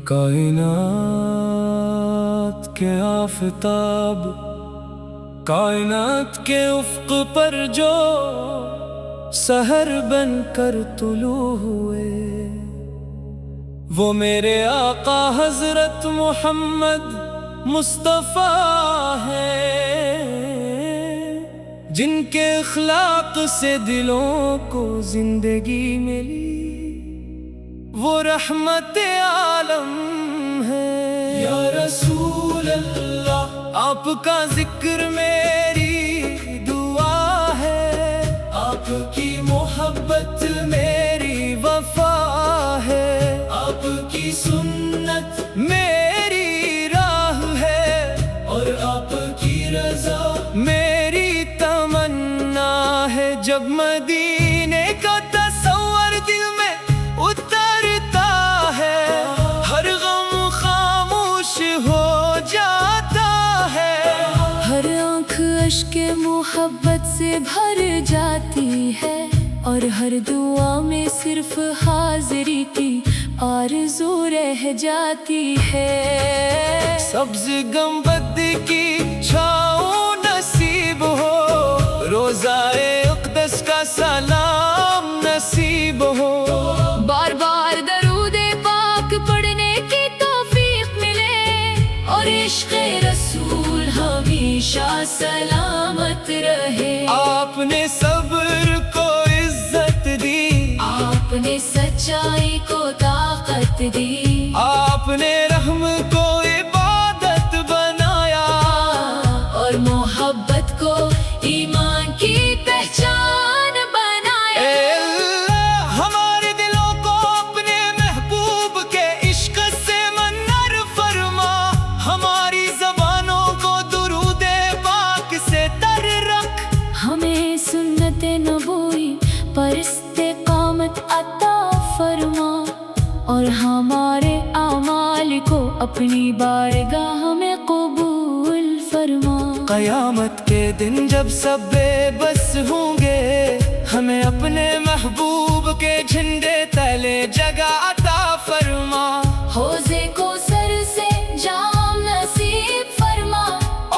کائنات کے آفتاب، کائنات کے افق پر جو سحر بن کر طلوع ہوئے، وہ میرے آقا حضرت محمد مصطفیٰ ہیں، جن کے اخلاق سے دلوں کو زندگی ملی، وہ رحمت عالم ہے۔ یا رسول اللہ، آپ کا ذکر میری دعا ہے، آپ کی محبت میری وفا ہے، آپ کی سنت میری راہ ہے، اور آپ کی رضا میری تمنا ہے۔ جب مدینے کا تصور دل میں اترتا ہے، ہر غم خاموش ہو جاتا ہے، ہر آنکھ اشک محبت سے بھر جاتی ہے، اور ہر دعا میں صرف حاضری کی آرزو رہ جاتی ہے۔ سبز گنبد کی چھاؤں نصیب ہو، روضۂ اقدس کا سلام نصیب ہو، بار بار درود پاک پڑھنے کی توفیق ملے، اور عشق رسول ہمیشہ سلامت رہے۔ آپ نے صبر کو عزت دی، آپ نے سچائی کو طاقت دی، آپ نے رحم کو عبادت بنایا، اور محبت کو ایمان کی پہچان بنایا۔ اے اللہ، ہمارے دلوں کو اپنے محبوب کے عشق سے منر فرما، ہماری زبانوں کو درود پاک سے تر رکھ، ہمیں سنت نبوی پر استقامت عطا فرما، اور ہمارے اعمال کو اپنی بارگاہ میں قبول فرما۔ قیامت کے دن جب سب بے بس ہوں گے، ہمیں اپنے محبوب کے جھنڈے تلے جگہ عطا فرما، حوضے کو سر سے جام نصیب فرما،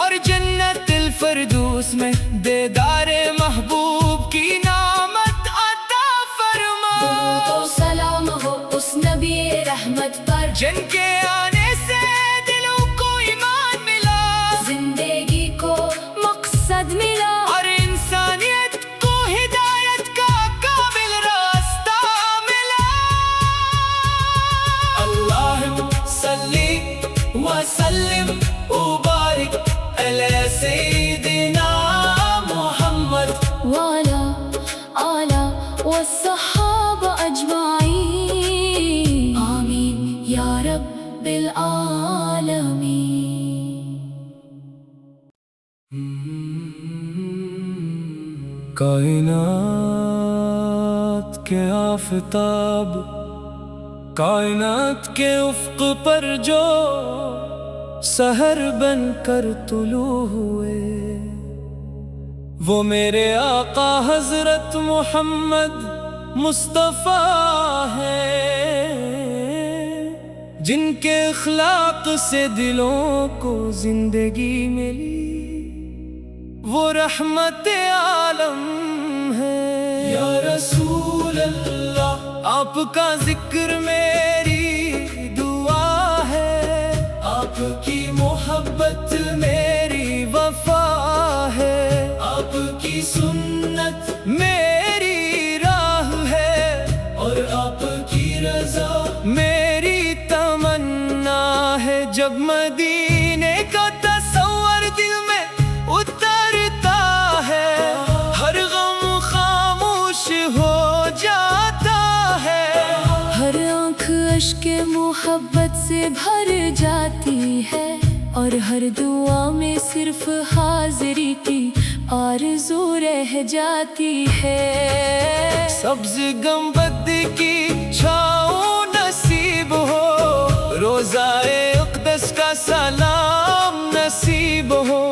اور جنت الفردوس میں دیدار محبوب کی نعمت عطا فرما۔ درود و سلام ہو اس نبی رحمت پر، جن کے آنے سے دلوں کو ایمان ملا، زندگی کو مقصد ملا، اور انسانیت کو ہدایت کا کامل راستہ ملا۔ اللہم صلی وسلم وبارک علی سیدنا محمد وعلى آلہ والصحابہ اجمعین، آمین یا رب العالمین۔ کائنات کے آفتاب، کائنات کے افق پر جو سحر بن کر طلوع ہوئے، وہ میرے آقا حضرت محمد مصطفیٰ ہیں، جن کے اخلاق سے دلوں کو زندگی ملی، وہ رحمت عالم ہے۔ یا رسول اللہ، آپ کا ذکر میری دعا ہے، آپ کی محبت میری وفا ہے، آپ کی سنت میری راہ ہے، اور آپ کی رضا میری تمنا ہے۔ جب مدینے کا تصور دل میں اترتا ہے، ہر غم خاموش ہو جاتا ہے، ہر آنکھ اشک محبت سے بھر جاتی ہے، اور ہر دعا میں صرف حاضری کی آرزو رہ جاتی ہے۔ سبز گنبد کی چھاؤں نصیب ہو، روضۂ اقدس کا سلام نصیب ہو،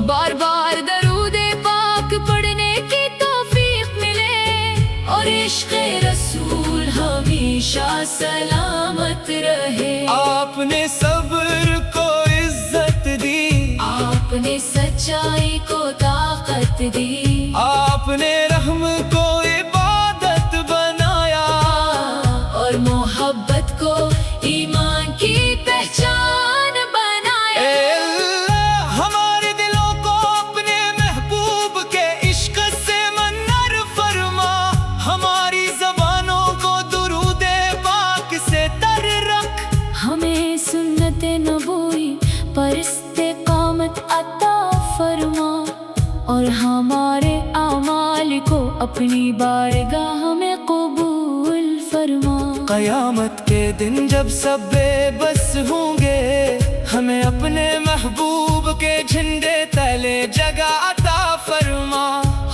بار بار درود پاک پڑھنے کی توفیق ملے، اور عشق رسول ہمیں ہمیشہ سلامت رہے۔ آپ نے صبر کو عزت دی، آپ نے سچائی کو طاقت دی، آپ نے رحم کو عبادت بنایا، اور محبت کو ایمان کی پہچان بنایا۔ اے اللہ ہمارے دلوں کو اپنے محبوب کے عشق سے منور فرما، ہماری زبانوں کو درود پاک سے تر رکھ، ہمیں سنت نبوی پر استقامت عطا فرما، اور ہمارے اعمال کو اپنی بارگاہ میں قبول فرما۔ قیامت کے دن جب سب بے بس ہوں گے، ہمیں اپنے محبوب کے جھنڈے تلے جگہ عطا فرما،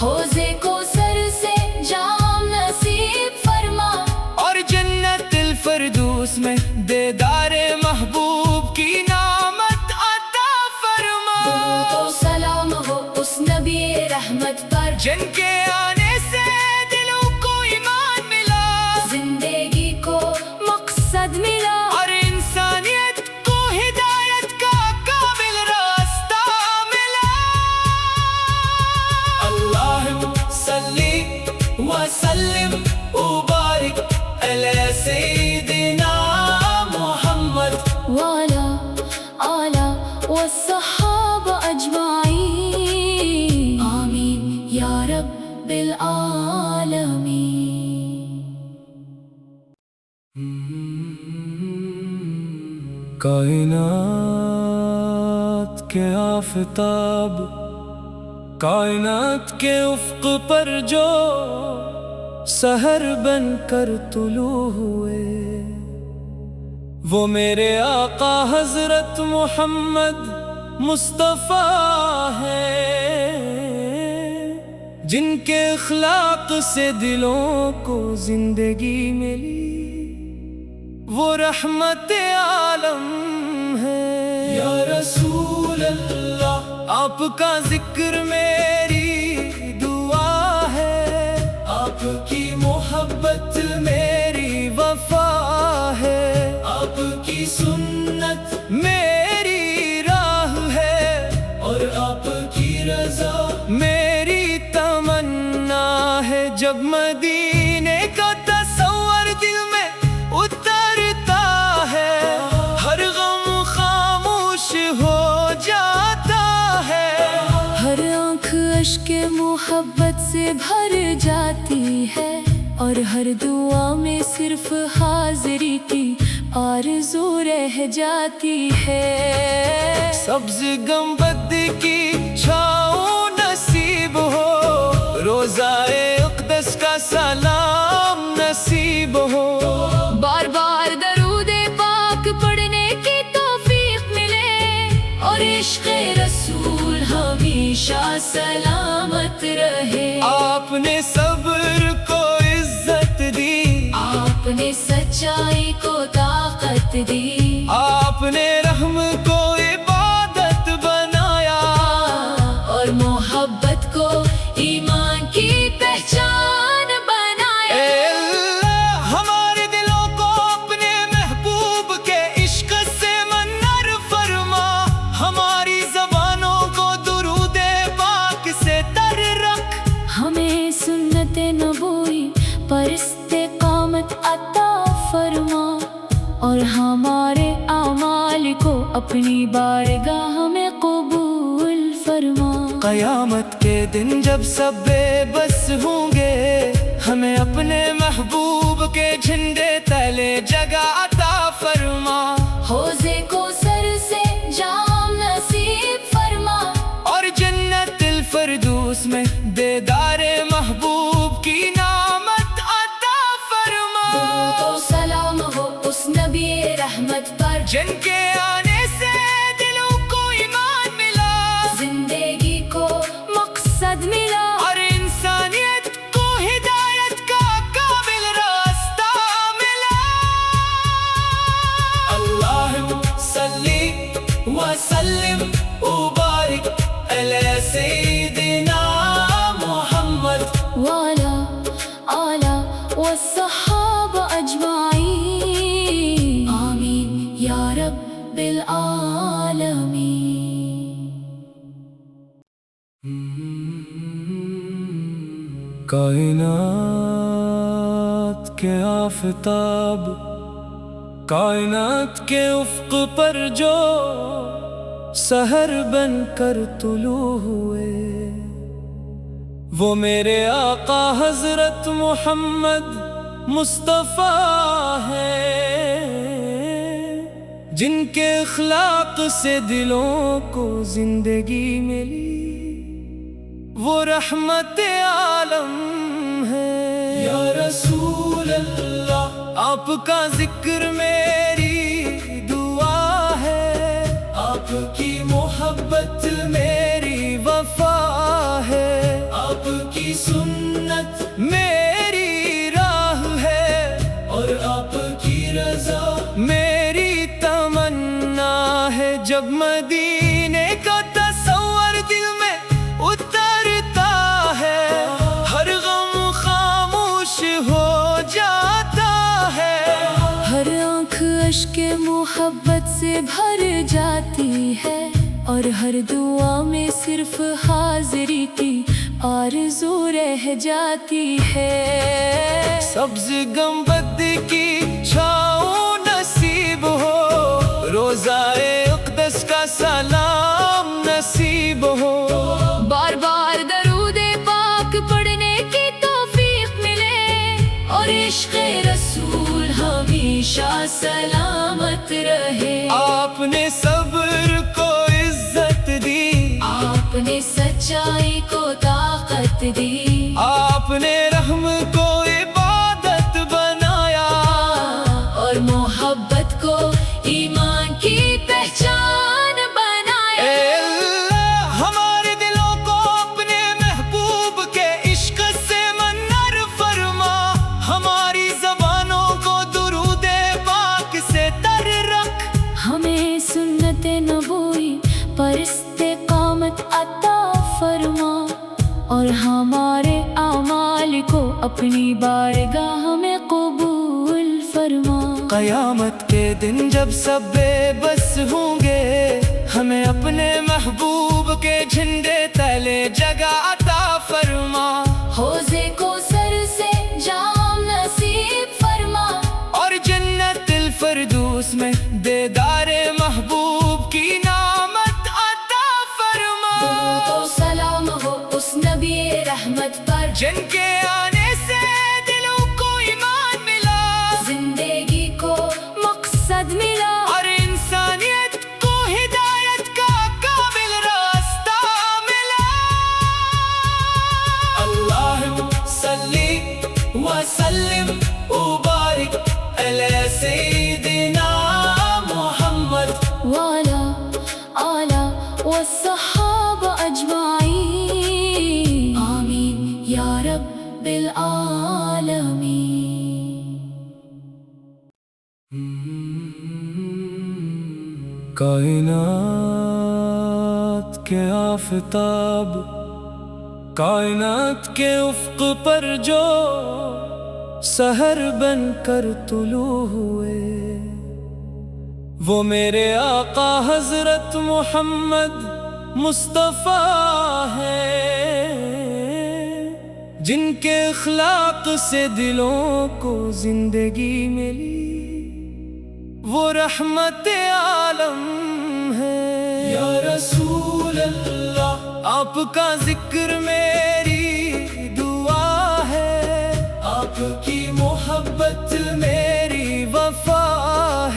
حوضے کو سر سے جام نصیب فرما، اور جنت الفردوس میں دیدار محبوب کی نعمت عطا فرما۔ درود و سلام ہو اس نبی رحمت پر، جن کے آنے سے دلوں کو ایمان ملا، زندگی کو مقصد ملا، اور انسانیت کو ہدایت کا کامل راستہ ملا۔ اللہم صلی وسلم وبارک علی سیدنا محمد وعلی آلہ والصحابہ اجمعین، آمین یا رب العالمین۔ کائنات کے آفتاب، کائنات کے افق پر جو سحر بن کر طلوع ہوئے، وہ میرے آقا حضرت محمد مصطفیٰ ہیں، جن کے اخلاق سے دلوں کو زندگی ملی، وہ رحمت عالم ہے۔ یا رسول اللہ آپ کا ذکر میری دعا ہے، آپ کی محبت میری وفا ہے، آپ کی سنت میری راہ ہے، اور آپ کی رضا میری تمنا ہے۔ جب مدینے کا تصور دل میں اترتا ہے، ہر غم خاموش ہو جاتا ہے، ہر آنکھ اشک محبت سے بھر جاتی ہے، اور ہر دعا میں صرف حاضری کی آرزو رہ جاتی ہے۔ سبز گنبد کی چھاؤں نصیب ہو، روزائے اقدس کا سلام نصیب ہو، بار بار درود پاک پڑھنے کی توفیق ملے، اور عشق رسول ہمیشہ سلامت رہے۔ آپ نے صبر کو عزت دی، آپ نے سچائی کو طاقت دی، آپ نے رحم کو عبادت بنایا، اور محبت کو ایمان کی پہچان بنایا۔ اے اللہ ہمارے دلوں کو اپنے محبوب کے عشق سے منور فرما، ہماری زبانوں کو درود پاک سے تر رکھ، ہمیں سنت نبوی پر استقامت عطا فرما، اور ہمارے اعمال کو اپنی بارگاہ میں قبول فرما۔ قیامت کے دن جب سب بے بس ہوں گے، ہمیں اپنے محبوب کے جھنڈے تلے جگہ عطا فرما، حوضے کو سر سے جام نصیب فرما، اور جنت الفردوس میں دیدار محبوب کی نعمت عطا فرما۔ درود و سلام ہو اس نبی رحمت پر، جن کے آنے سے دلوں کو ایمان ملا، زندگی کو مقصد ملا، اور انسانیت کو ہدایت کا کامل راستہ ملا۔ اللہم صلی وسلم وبارک علی سیدنا محمد وعلی آلہ والصحابہ اجمعین۔ کائنات کے آفتاب کائنات کے افق پر جو سحر بن کر طلوع ہوئے، وہ میرے آقا حضرت محمد مصطفیٰ ہیں، جن کے اخلاق سے دلوں کو زندگی ملی، وہ رحمت عالم ہے۔ یا رسول اللہ، آپ کا ذکر میری دعا ہے، آپ کی محبت میری وفا ہے، آپ کی سنت میری راہ ہے، اور آپ کی رضا میری تمنا ہے۔ جب مدینے کا تصور دل میں اترتا ہے، ہر غم خاموش ہو جاتا ہے، ہر آنکھ اشک محبت سے بھر جاتی ہے، اور ہر دعا میں صرف حاضری کی آرزو رہ جاتی ہے۔ سبز گنبد کی چھاؤں نصیب ہو، روضائے اقدس کا سلام نصیب ہو، بار بار درود پاک پڑھنے کی توفیق ملے، اور عشق رسول ہمیشہ سلامت رہے۔ آپ نے صبر کو عزت دی، آپ نے سچائی کو طاقت دی، آپ نے رحم کو عبادت بنایا، اور محبت کو ایمان کی پہچان بنایا۔ اے اللہ، ہمارے دلوں کو اپنے محبوب کے عشق سے منر فرما، ہماری زبانوں کو درود پاک سے تر رکھ، ہمیں سنت نبوی پر استقامت عطا فرما، اور ہمارے اعمال کو اپنی بارگاہ میں قبول فرما۔ قیامت کے دن جب سب بے بس ہوں گے، ہمیں اپنے محبوب کے جھنڈے تلے جگہ عطا فرما، حوضے کو سر سے جام نصیب فرما، اور جنت الفردوس میں دیدار محبوب کی نعمت عطا فرما۔ درود و سلام ہو اس نبی رحمت پر، جن کے آنے سے دلوں کو ایمان ملا، زندگی کو مقصد ملا، اور انسانیت کو ہدایت کا کامل راستہ ملا۔ اللہم صلی وسلم وبارک علی سیدنا محمد وعلى آلہ والصحابہ اجمعین، آمین یا رب العالمین۔ کائنات کے آفتاب کائنات کے افق پر جو سحر بن کر طلوع ہوئے، وہ میرے آقا حضرت محمد مصطفیٰ ہیں، جن کے اخلاق سے دلوں کو زندگی ملی، وہ رحمت عالم ہے۔ یا رسول اللہ، آپ کا ذکر میری دعا ہے، آپ کی محبت میری وفا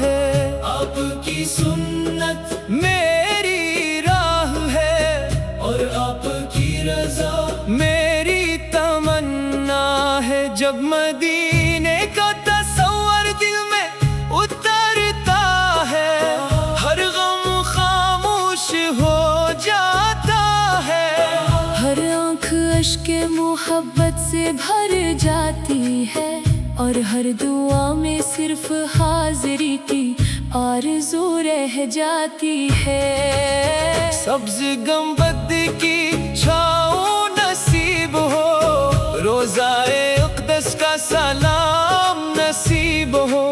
ہے، آپ کی سنت میری راہ ہے، اور آپ کی رضا میری تمنا ہے۔ جب مدینے کا تصور دل میں اترتا ہے، ہر غم خاموش ہو جاتا ہے، ہر آنکھ اشک محبت سے بھر جاتی ہے، اور ہر دعا میں صرف حاضری کی آرزو رہ جاتی ہے۔ سبز گنبد کی چھاؤں نصیب ہو، روضائے اقدس کا سلام نصیب ہو،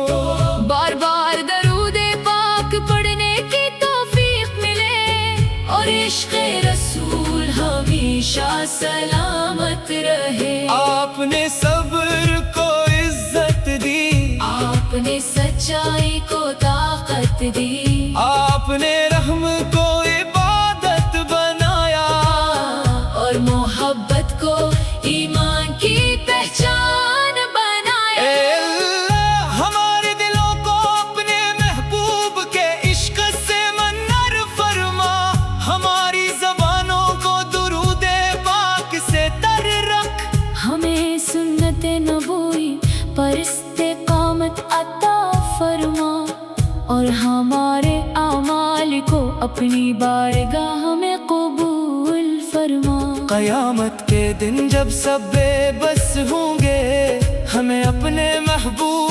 بار بار درود پاک پڑھنے کی توفیق ملے، اور عشق رسول ہمیشہ ہمیشہ سلامت رہے۔ آپ نے صبر کو عزت دی، آپ نے سچائی کو طاقت دی، آپ نے رحم کو عبادت بنایا، اور محبت کو ایمان کی پہچان بنایا۔ اے اللہ ہمارے دلوں کو اپنے محبوب کے عشق سے منور فرما، ہماری زبانوں کو درود پاک سے تر رکھ، ہمیں سنت نبوی پر استقامت عطا فرما، اور ہمارے اعمال کو اپنی بارگاہ میں قبول فرما۔ قیامت کے دن جب سب بے بس ہوں گے، ہمیں اپنے محبوب